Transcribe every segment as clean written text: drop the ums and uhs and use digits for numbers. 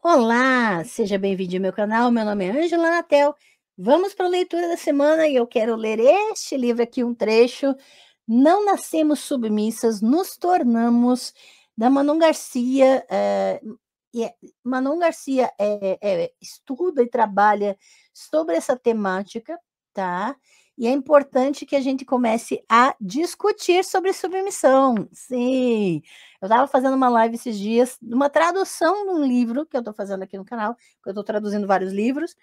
Olá, seja bem-vindo ao meu canal. Meu nome é Ângela Natel. Vamos para a leitura da semana e eu quero ler este livro aqui, um trecho. Não nascemos submissas, nos tornamos, da Manon Garcia. Manon Garcia estuda e trabalha sobre essa temática, tá? E é importante que a gente comece a discutir sobre submissão. Sim, eu estava fazendo uma live esses dias, uma tradução de um livro que eu estou fazendo aqui no canal, porque eu estou traduzindo vários livros,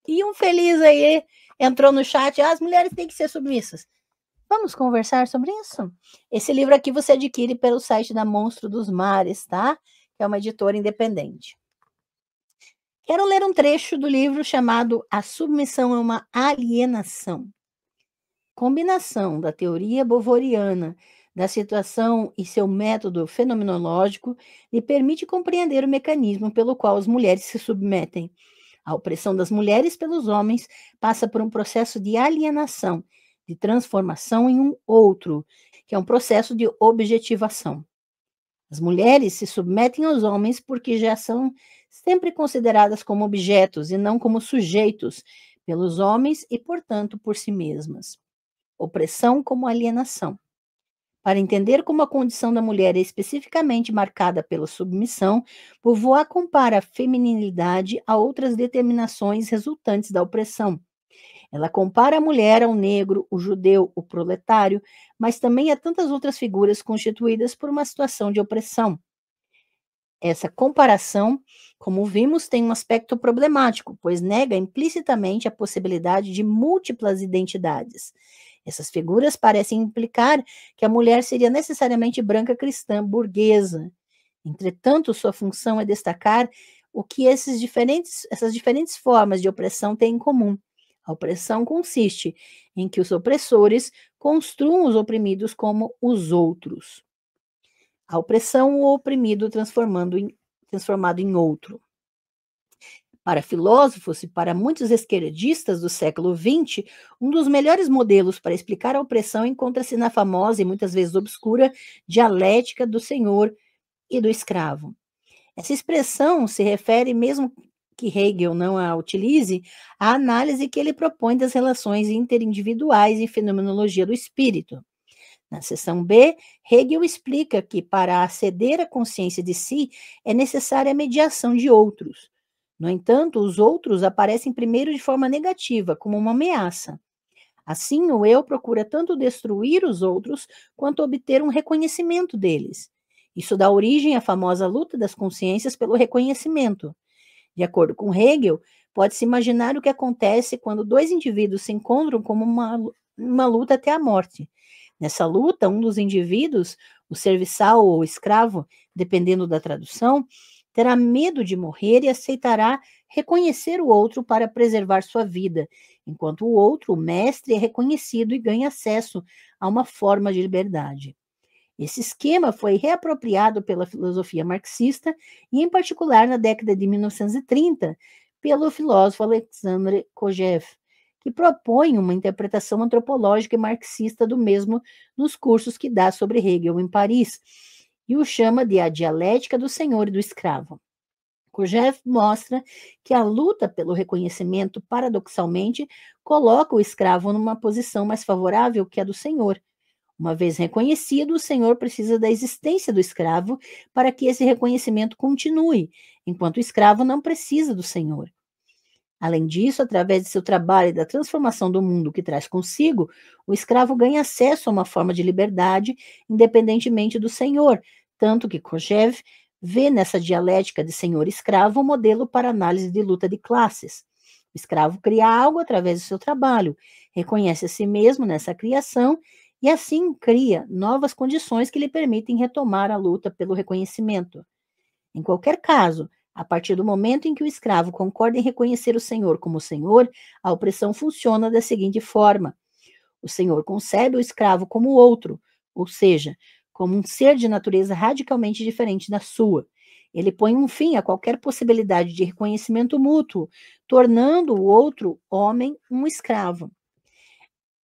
e um feliz aí entrou no chat, as mulheres têm que ser submissas. Vamos conversar sobre isso? Esse livro aqui você adquire pelo site da Monstro dos Mares, tá? Que é uma editora independente. Quero ler um trecho do livro chamado A Submissão é uma Alienação. Combinação da teoria bovoriana da situação e seu método fenomenológico lhe permite compreender o mecanismo pelo qual as mulheres se submetem. A opressão das mulheres pelos homens passa por um processo de alienação, de transformação em um outro, que é um processo de objetivação. As mulheres se submetem aos homens porque já são sempre consideradas como objetos e não como sujeitos pelos homens e, portanto, por si mesmas. Opressão como alienação. Para entender como a condição da mulher é especificamente marcada pela submissão, Beauvoir compara a feminilidade a outras determinações resultantes da opressão. Ela compara a mulher ao negro, o judeu, o proletário, mas também a tantas outras figuras constituídas por uma situação de opressão. Essa comparação, como vimos, tem um aspecto problemático, pois nega implicitamente a possibilidade de múltiplas identidades. Essas figuras parecem implicar que a mulher seria necessariamente branca cristã burguesa. Entretanto, sua função é destacar o que essas diferentes formas de opressão têm em comum. A opressão consiste em que os opressores construam os oprimidos como os outros. A opressão, o oprimido transformado em outro. Para filósofos e para muitos esquerdistas do século XX, um dos melhores modelos para explicar a opressão encontra-se na famosa e muitas vezes obscura dialética do senhor e do escravo. Essa expressão se refere, mesmo que Hegel não a utilize, à análise que ele propõe das relações interindividuais em fenomenologia do espírito. Na seção B, Hegel explica que para aceder à consciência de si é necessária a mediação de outros. No entanto, os outros aparecem primeiro de forma negativa, como uma ameaça. Assim, o eu procura tanto destruir os outros quanto obter um reconhecimento deles. Isso dá origem à famosa luta das consciências pelo reconhecimento. De acordo com Hegel, pode-se imaginar o que acontece quando dois indivíduos se encontram como uma luta até a morte. Nessa luta, um dos indivíduos, o serviçal ou o escravo, dependendo da tradução, terá medo de morrer e aceitará reconhecer o outro para preservar sua vida, enquanto o outro, o mestre, é reconhecido e ganha acesso a uma forma de liberdade. Esse esquema foi reapropriado pela filosofia marxista e, em particular, na década de 1930, pelo filósofo Alexandre Kojève, que propõe uma interpretação antropológica e marxista do mesmo nos cursos que dá sobre Hegel em Paris, e o chama de a dialética do senhor e do escravo. Kojève mostra que a luta pelo reconhecimento, paradoxalmente, coloca o escravo numa posição mais favorável que a do senhor. Uma vez reconhecido, o senhor precisa da existência do escravo para que esse reconhecimento continue, enquanto o escravo não precisa do senhor. Além disso, através de seu trabalho e da transformação do mundo que traz consigo, o escravo ganha acesso a uma forma de liberdade, independentemente do senhor, tanto que Kojève vê nessa dialética de senhor e escravo um modelo para análise de luta de classes. O escravo cria algo através do seu trabalho, reconhece a si mesmo nessa criação e assim cria novas condições que lhe permitem retomar a luta pelo reconhecimento. Em qualquer caso, a partir do momento em que o escravo concorda em reconhecer o senhor como senhor, a opressão funciona da seguinte forma: o senhor concebe o escravo como outro, ou seja, como um ser de natureza radicalmente diferente da sua. Ele põe um fim a qualquer possibilidade de reconhecimento mútuo, tornando o outro homem um escravo.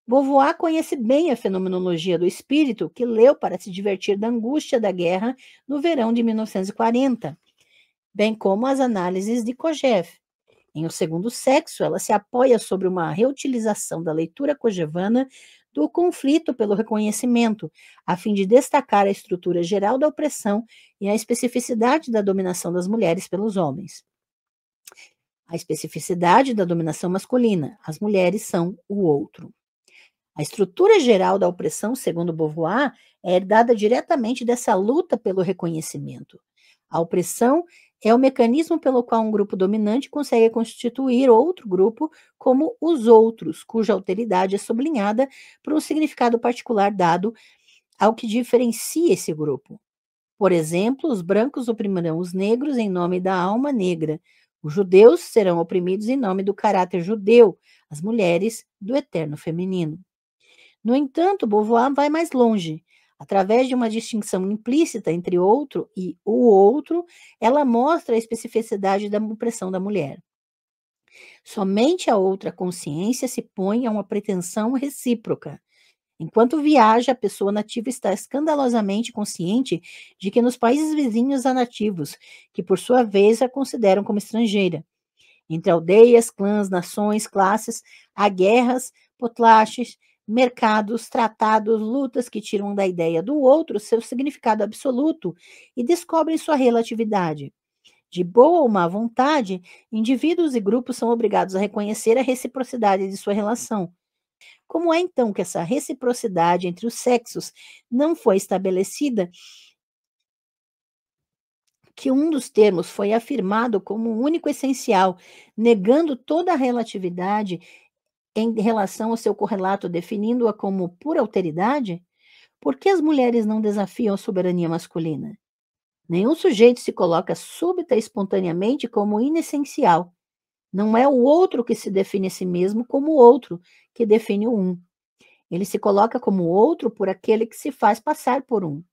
Beauvoir conhece bem a fenomenologia do espírito, que leu para se divertir da angústia da guerra no verão de 1940. bem como as análises de Kojève. Em O Segundo Sexo, ela se apoia sobre uma reutilização da leitura kojèviana do conflito pelo reconhecimento, a fim de destacar a estrutura geral da opressão e a especificidade da dominação das mulheres pelos homens. A especificidade da dominação masculina, as mulheres são o outro. A estrutura geral da opressão, segundo Beauvoir, é herdada diretamente dessa luta pelo reconhecimento. A opressão é o mecanismo pelo qual um grupo dominante consegue constituir outro grupo como os outros, cuja alteridade é sublinhada por um significado particular dado ao que diferencia esse grupo. Por exemplo, os brancos oprimirão os negros em nome da alma negra. Os judeus serão oprimidos em nome do caráter judeu, as mulheres do eterno feminino. No entanto, Beauvoir vai mais longe. Através de uma distinção implícita entre outro e o outro, ela mostra a especificidade da opressão da mulher. Somente a outra consciência se põe a uma pretensão recíproca. Enquanto viaja, a pessoa nativa está escandalosamente consciente de que nos países vizinhos há nativos, que por sua vez a consideram como estrangeira. Entre aldeias, clãs, nações, classes, há guerras, potlaches, mercados, tratados, lutas que tiram da ideia do outro seu significado absoluto e descobrem sua relatividade. De boa ou má vontade, indivíduos e grupos são obrigados a reconhecer a reciprocidade de sua relação. Como é então que essa reciprocidade entre os sexos não foi estabelecida, que um dos termos foi afirmado como o único essencial, negando toda a relatividade em relação ao seu correlato, definindo-a como pura alteridade? Por que as mulheres não desafiam a soberania masculina? Nenhum sujeito se coloca súbita e espontaneamente como inessencial. Não é o outro que se define a si mesmo como o outro que define o um. Ele se coloca como outro por aquele que se faz passar por um.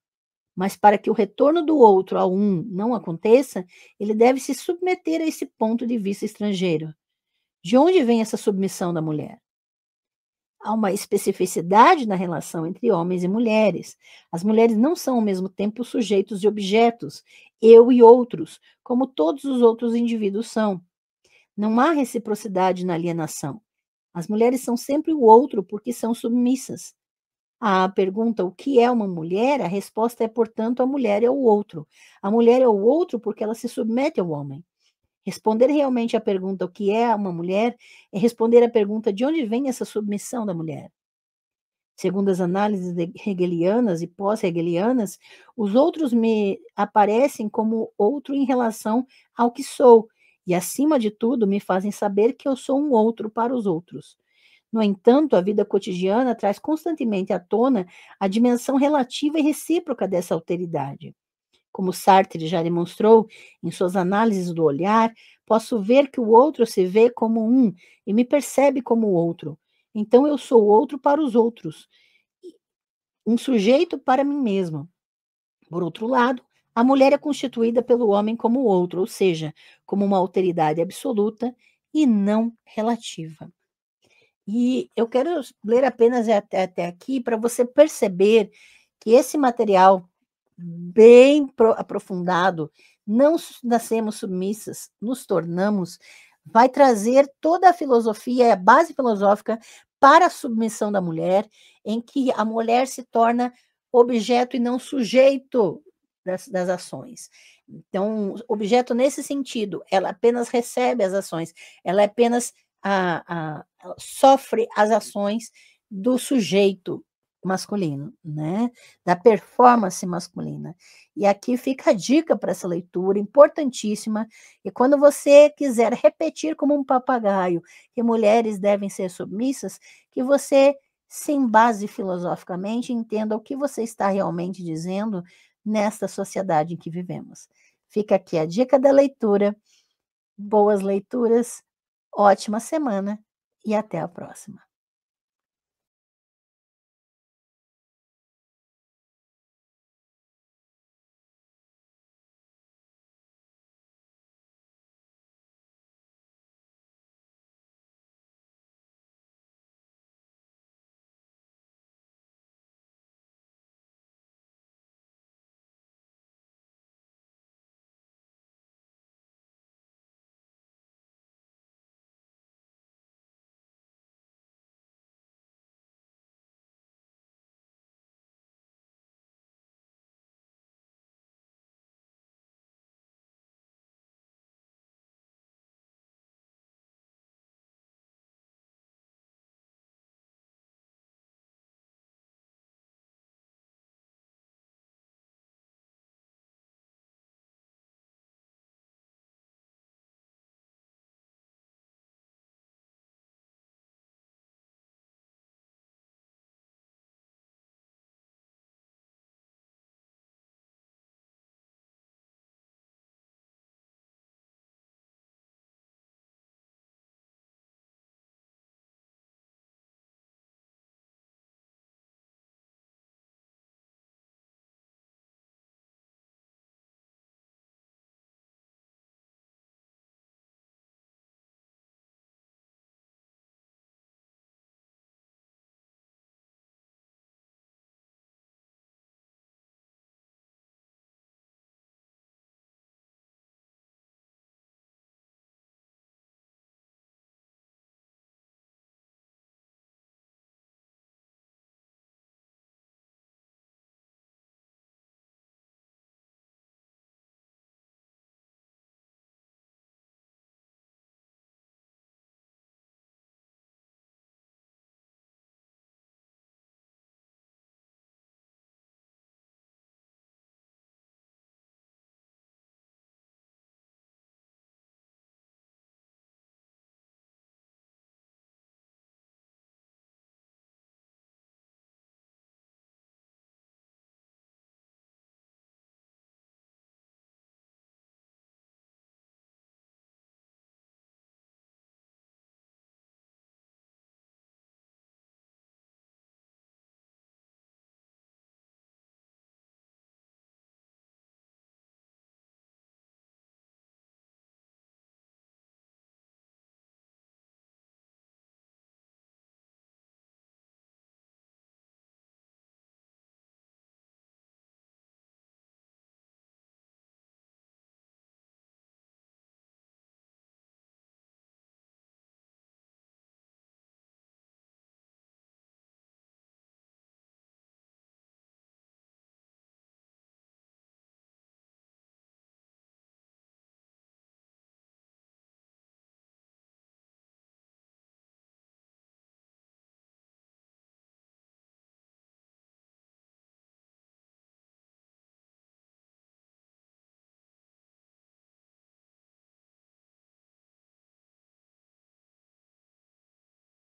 Mas para que o retorno do outro ao um não aconteça, ele deve se submeter a esse ponto de vista estrangeiro. De onde vem essa submissão da mulher? Há uma especificidade na relação entre homens e mulheres. As mulheres não são ao mesmo tempo sujeitos de objetos, eu e outros, como todos os outros indivíduos são. Não há reciprocidade na alienação. As mulheres são sempre o outro porque são submissas. À pergunta o que é uma mulher, a resposta é, portanto, a mulher é o outro. A mulher é o outro porque ela se submete ao homem. Responder realmente à pergunta o que é uma mulher é responder à pergunta de onde vem essa submissão da mulher. Segundo as análises hegelianas e pós-hegelianas, os outros me aparecem como outro em relação ao que sou, e, acima de tudo, me fazem saber que eu sou um outro para os outros. No entanto, a vida cotidiana traz constantemente à tona a dimensão relativa e recíproca dessa alteridade. Como Sartre já demonstrou em suas análises do olhar, posso ver que o outro se vê como um e me percebe como outro. Então eu sou outro para os outros, um sujeito para mim mesmo. Por outro lado, a mulher é constituída pelo homem como outro, ou seja, como uma alteridade absoluta e não relativa. E eu quero ler apenas até aqui para você perceber que esse material bem aprofundado, não nascemos submissas, nos tornamos, vai trazer toda a filosofia, a base filosófica para a submissão da mulher, em que a mulher se torna objeto e não sujeito das ações. Então, objeto nesse sentido, ela apenas recebe as ações, ela apenas ela sofre as ações do sujeito masculino, né? Da performance masculina. E aqui fica a dica para essa leitura importantíssima. E quando você quiser repetir como um papagaio que mulheres devem ser submissas, que você se embase filosoficamente e entenda o que você está realmente dizendo nesta sociedade em que vivemos. Fica aqui a dica da leitura. Boas leituras, ótima semana e até a próxima.